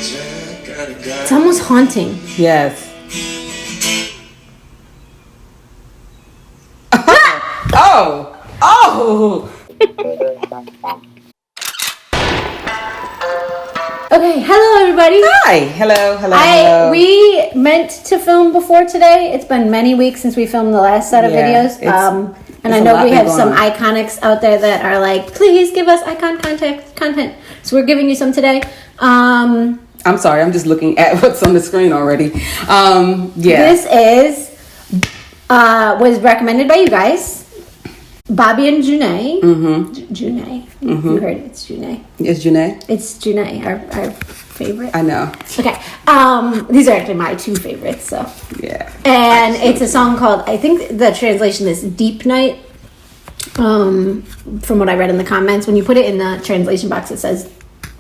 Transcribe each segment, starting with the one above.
It's almost haunting. Yes. Oh. Okay, hello everybody. Hi. Hello. We meant to film before today. It's been many weeks since we filmed the last set of videos. And I know we have some iconics out there that are like, please give us iKON content. So we're giving you some today. I'm sorry, I'm just looking at what's on the screen already. This was recommended by you guys. Bobby and Janae. Janae. You heard it. It's Janae. It's Janae? It's Janae, our favorite. I know. Okay. These are actually my two favorites, so. Yeah. And it's a song called, I think the translation is Deep Night. From what I read in the comments. When you put it in the translation box, it says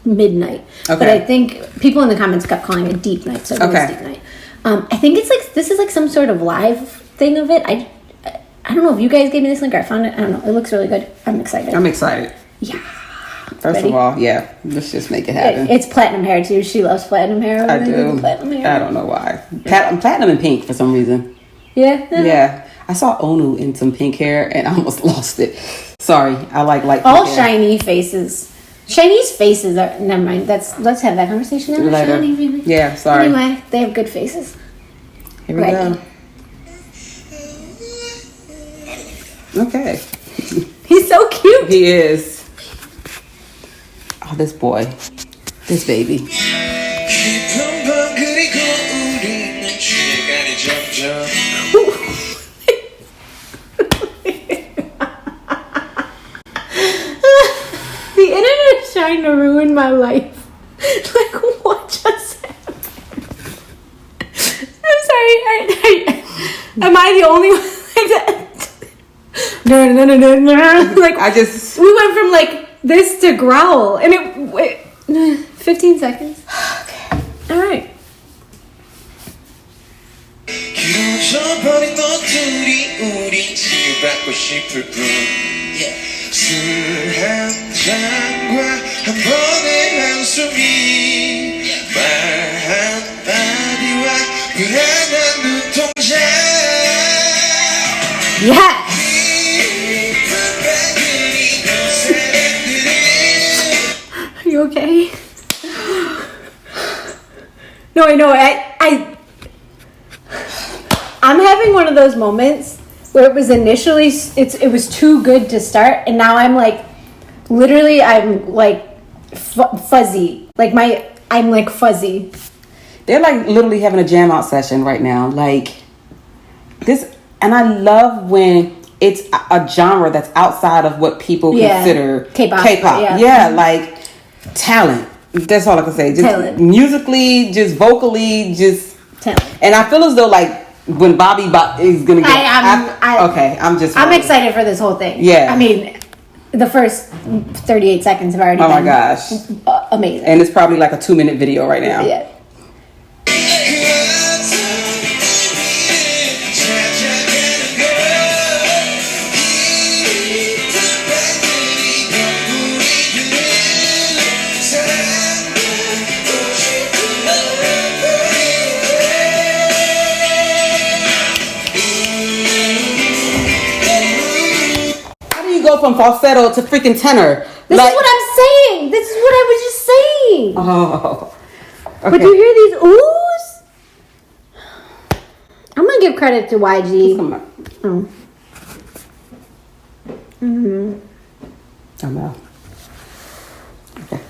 Midnight. Okay. But I think people in the comments kept calling it Deep Night, so it's Deep Night. I think it's like, this is like some sort of live thing of it. I don't know if you guys gave me this link or I found it. I don't know. It looks really good. I'm excited. Yeah. First of all, let's just make it happen. It's platinum hair too. She loves platinum hair. I do. Platinum hair. I don't know why. Platinum and pink for some reason. Yeah. Yeah. I saw Onu in some pink hair and I almost lost it. Sorry. I like light all hair. shiny faces. Chinese faces are. Never mind. Let's have that conversation later. Shiny, really. Yeah. Sorry. Anyway, they have good faces. Here we go. Okay. He's so cute. He is. Oh, this boy. This baby. The internet is trying to ruin my life. Like, what just happened? I'm sorry. Am I the only one like that? No. Like, we went from like this to growl, and it 15 seconds. Okay. All right. Yeah. Are you okay? No, I know. I'm having one of those moments where it was initially it was too good to start, and now I'm like, literally, I'm like fuzzy. I'm like fuzzy. They're like literally having a jam out session right now. Like this, and I love when it's a genre that's outside of what people consider K-pop. Yeah, like talent. That's all I can say. Just talent. Musically, just vocally, just talent. And I feel as though like when Bobby is gonna get. I'm excited for this whole thing. Yeah. I mean, the first 38 seconds have already been. Oh my gosh. Amazing. And it's probably like a 2-minute video right now. Yeah. From falsetto to freaking tenor. This is what I'm saying. This is what I was just saying. Oh. Okay. But you hear these oohs? I'm gonna give credit to YG. Come on. Oh. Oh no. Okay.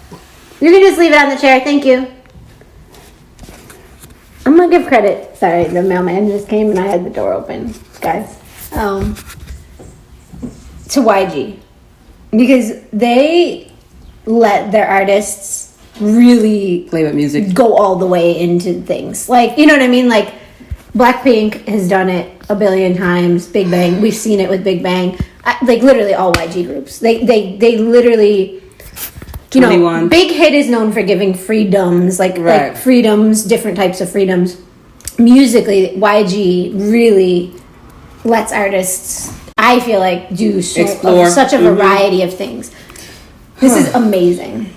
You can just leave it on the chair. Thank you. I'm gonna give credit. Sorry, the mailman just came and I had the door open, guys. To YG, because they let their artists really play with music, go all the way into things. Like, you know what I mean? Like, Blackpink has done it a billion times. Big Bang, we've seen it with Big Bang. Like, literally all YG groups. They literally, you 21. know, Big Hit is known for giving freedoms, like freedoms, different types of freedoms. Musically, YG really lets artists, I feel like, do such a variety of things. This is amazing.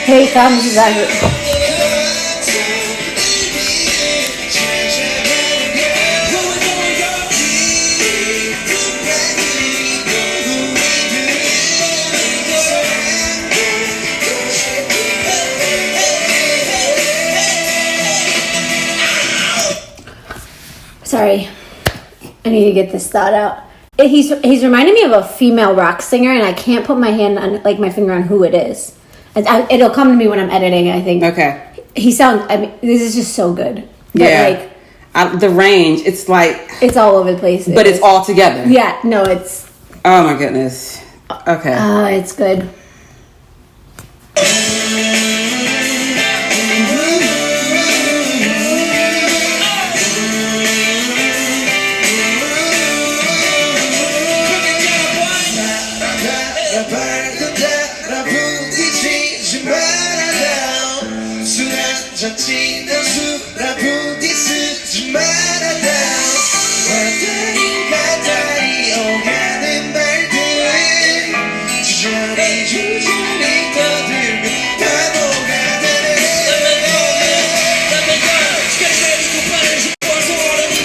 Here comes that. Sorry, I need to get this thought out. He's reminding me of a female rock singer, and I can't put my hand on, like, my finger on who it is. It'll come to me when I'm editing, I think. Okay. He sounds, I mean, this is just so good. But yeah. Like, the range, it's like... It's all over the place. But it's all together. Yeah, no, it's... Oh, my goodness. Okay. It's good.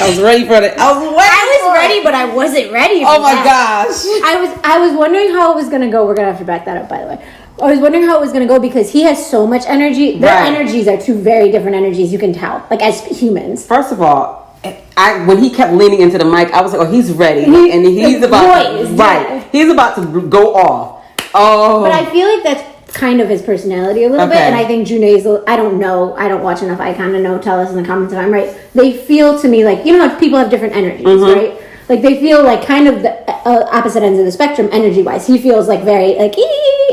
I was ready for it. I was ready, but I wasn't ready for Oh my gosh. I was wondering how it was going to go. We're going to have to back that up, by the way. I was wondering how it was going to go because he has so much energy. Their energies are two very different energies, you can tell, like as humans. First of all, when he kept leaning into the mic, I was like, oh, he's ready. And he's about he's about to go off. Oh. But I feel like that's kind of his personality a little bit. And I think Junae's, I don't know. I don't watch enough iKON to know. Tell us in the comments if I'm right. They feel to me like, you know how people have different energies, right? Like they feel like kind of the opposite ends of the spectrum energy-wise. He feels like very like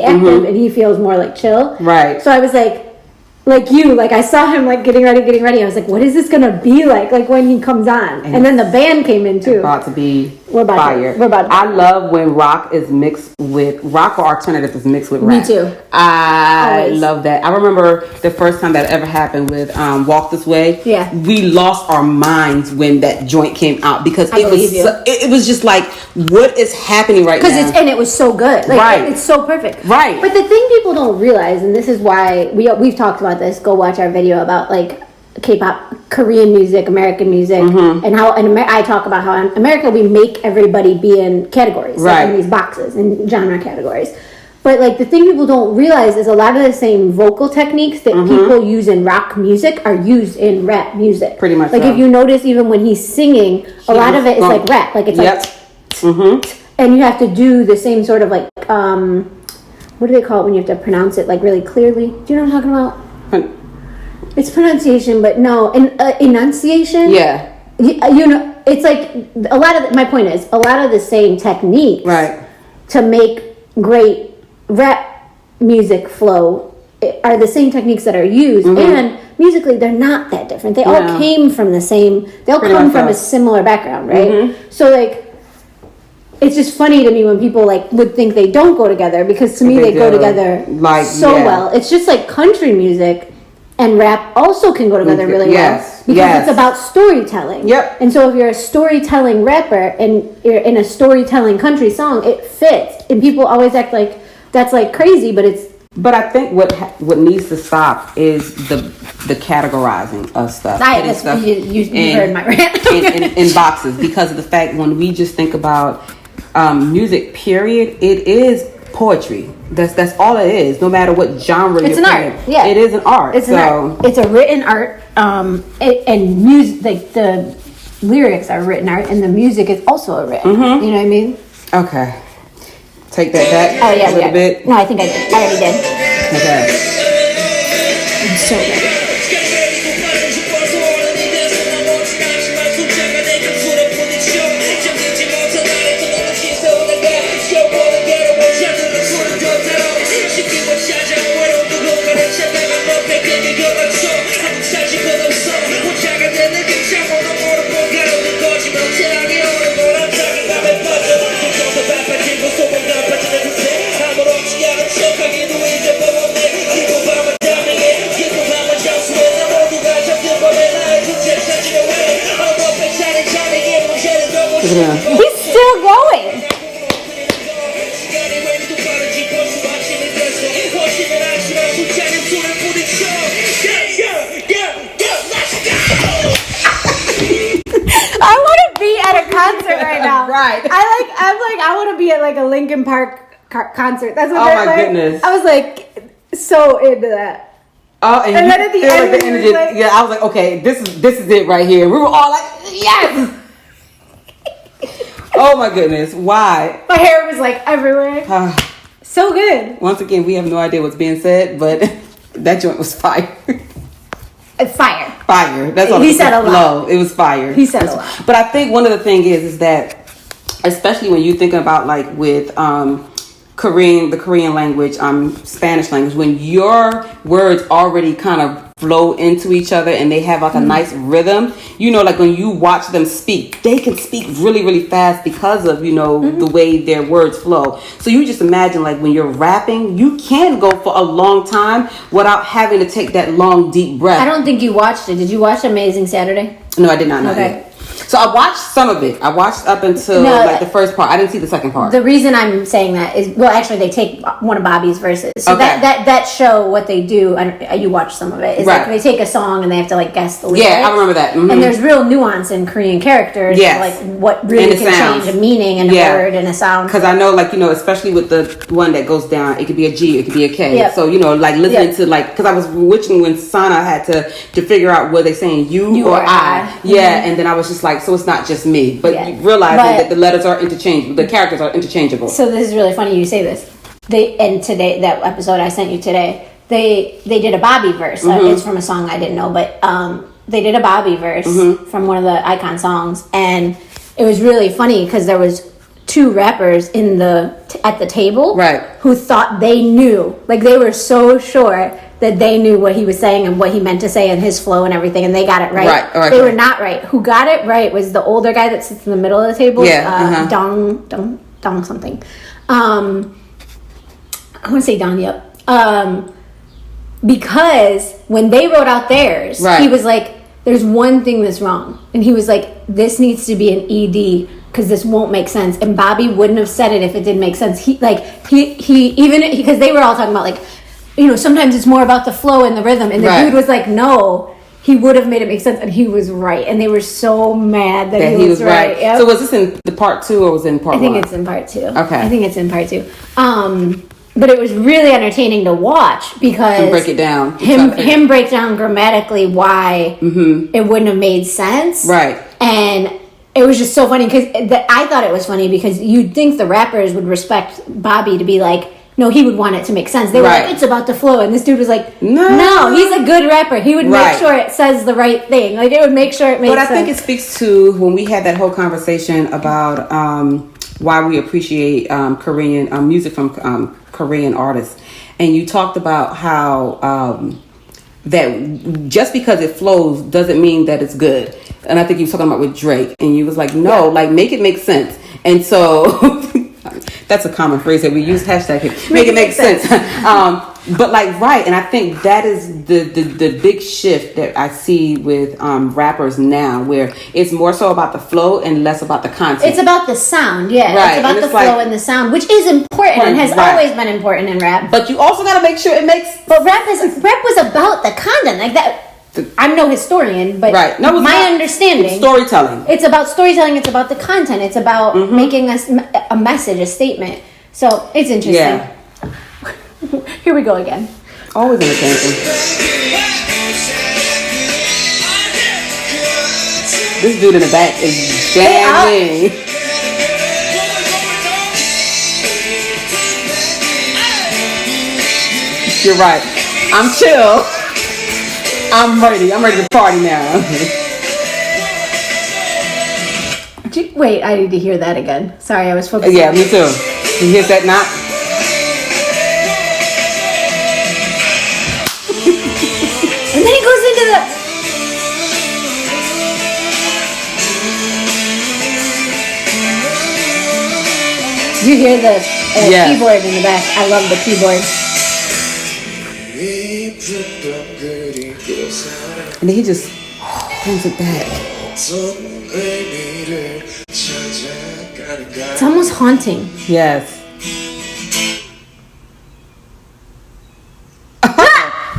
active, and he feels more like chill. Right. So I was like you, like I saw him like getting ready. I was like, what is this gonna be like when he comes on? And then the band came in too. About to be fire. I love when rock is mixed with rock or alternative is mixed with rap. Me too. I love that. I remember the first time that ever happened with Walk This Way. Yeah. We lost our minds when that joint came out because it was just like, what is happening right now? Because it was so good. Like, it's so perfect. Right. But the thing people don't realize, and this is why we've talked about this. Go watch our video about like K-pop, Korean music, American music, and how I talk about how in America we make everybody be in categories, like in these boxes, in genre categories. But like the thing people don't realize is a lot of the same vocal techniques that people use in rock music are used in rap music. Pretty much. Like if you notice, even when he's singing, a lot of it is like rap, like it's like, and you have to do the same sort of like what do they call it when you have to pronounce it like really clearly? Do you know what I'm talking about? It's pronunciation, but no, enunciation. Yeah. You know, it's like a lot of. My point is, a lot of the same techniques, to make great rap music flow are the same techniques that are used, and musically they're not that different. They all came from the same. They all come from a similar background, right? So like. It's just funny to me when people like would think they don't go together because to me they go together like well. It's just like country music and rap also can go together really well because it's about storytelling. Yep. And so if you're a storytelling rapper and you're in a storytelling country song, it fits. And people always act like that's like crazy, but it's. But I think what needs to stop is the categorizing of stuff. You heard my rant. in boxes because of the fact when we just think about music, period, it is poetry. That's all it is. No matter what genre it's you're an art. Yeah, it is an art. It's an art. It's a written art. And music, like the lyrics are written art, and the music is also a written. You know what I mean? Okay. Take that back a little bit. No, I think I did. I already did. Okay. I'm so ready. at him. He's still going. I want to be at a concert right now. Right. I want to be at like a Linkin Park concert. That's what oh my like. Goodness. I was like so into that. Oh, and then at the end, like the energy. Like, yeah, I was like, okay, this is it right here. We were all like, yes. Oh my goodness, why? My hair was like everywhere. So good. Once again, we have no idea what's being said, but that joint was fire. Fire. Fire. That's all. He said a lot. It was fire. He said a lot. But I think one of the things is that, especially when you're thinking about like with the Korean language, Spanish language, when your words already kind of flow into each other and they have like a nice rhythm, you know, like when you watch them speak, they can speak really, really fast because of, you know, the way their words flow. So you just imagine like when you're rapping, you can go for a long time without having to take that long, deep breath. I don't think you watched it. Did you watch Amazing Saturday? No, I did not know that. So I watched some of it. I watched up until like the first part. I didn't see the second part. The reason I'm saying that is, well, actually, they take one of Bobby's verses. So that show, what they do, and you watch some of it, is like they take a song and they have to like guess the lyrics. Yeah, I remember that. And there's real nuance in Korean characters. Yes. Like what really can change a meaning and a word and a sound. Because I know, like, you know, especially with the one that goes down, it could be a G, it could be a K. Yep. So, you know, like listening to like, because I was witching when Sana had to figure out were they saying you or I. Yeah, and then I was just like, so it's not just me, but you realizing that the letters are interchangeable, the characters are interchangeable. So this is really funny you say this. Today, that episode I sent you today, they did a Bobby verse. It's from a song I didn't know, but they did a Bobby verse from one of the iKON songs, and it was really funny because there was two rappers at the table who thought they knew, like they were so sure that they knew what he was saying and what he meant to say and his flow and everything, and they got it right. They were not right. Who got it right was the older guy that sits in the middle of the table. Dong something. I want to say Dong. Yep. Because when they wrote out theirs, he was like, "There's one thing that's wrong," and he was like, "This needs to be an ED." Because this won't make sense, and Bobby wouldn't have said it if it didn't make sense. He because they were all talking about like, you know, sometimes it's more about the flow and the rhythm, and the dude was like, no, he would have made it make sense, and he was right, and they were so mad that he was right. Yep. So was this in the part 2 or was it in part 1? I think it's in part 2. Okay, I think it's in part 2. But it was really entertaining to watch because and break it down. Him break down grammatically why it wouldn't have made sense, right? And it was just so funny because I thought it was funny because you'd think the rappers would respect Bobby to be like, no, he would want it to make sense. They were like, it's about the flow. And this dude was like, no, he's a good rapper. He would make sure it says the right thing. Like, it would make sure it makes sense. But I think it speaks to when we had that whole conversation about why we appreciate Korean music from Korean artists. And you talked about how that just because it flows doesn't mean that it's good. And I think you were talking about with Drake. And you was like, no, like, make it make sense. And so... That's a common phrase that we use, hashtag make it make sense. But like, and I think that is the big shift that I see with rappers now, where it's more so about the flow and less about the content. It's about the sound, it's about the flow and the sound, which is important and has always been important in rap. But you also got to make sure it makes... But rap was about the content, like that. I'm no historian, but my understanding... It's storytelling. It's about storytelling. It's about the content. It's about making a message, a statement. So, it's interesting. Yeah. Here we go again. Always entertaining. This dude in the back is jamming. You're right. I'm chill. I'm ready to party now. Wait, I need to hear that again. Sorry, I was focusing. Yeah, me too. You hear that knot? And then he goes into the... You hear the keyboard in the back. I love the keyboard. And then he just brings it back. It's almost haunting. Yes.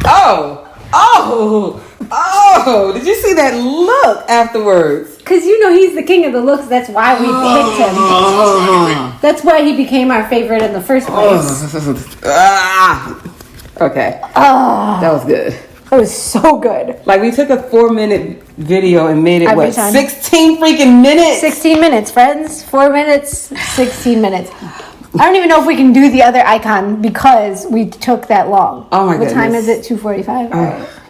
Oh! Did you see that look afterwards? Because he's the king of the looks. That's why we picked him. That's why he became our favorite in the first place. Okay. That was good. It was so good. Like, we took a 4-minute video and made it, Every time. 16 freaking minutes? 16 minutes, friends. 4 minutes, 16 minutes. I don't even know if we can do the other iKON because we took that long. Oh, my goodness. What time is it? 2:45?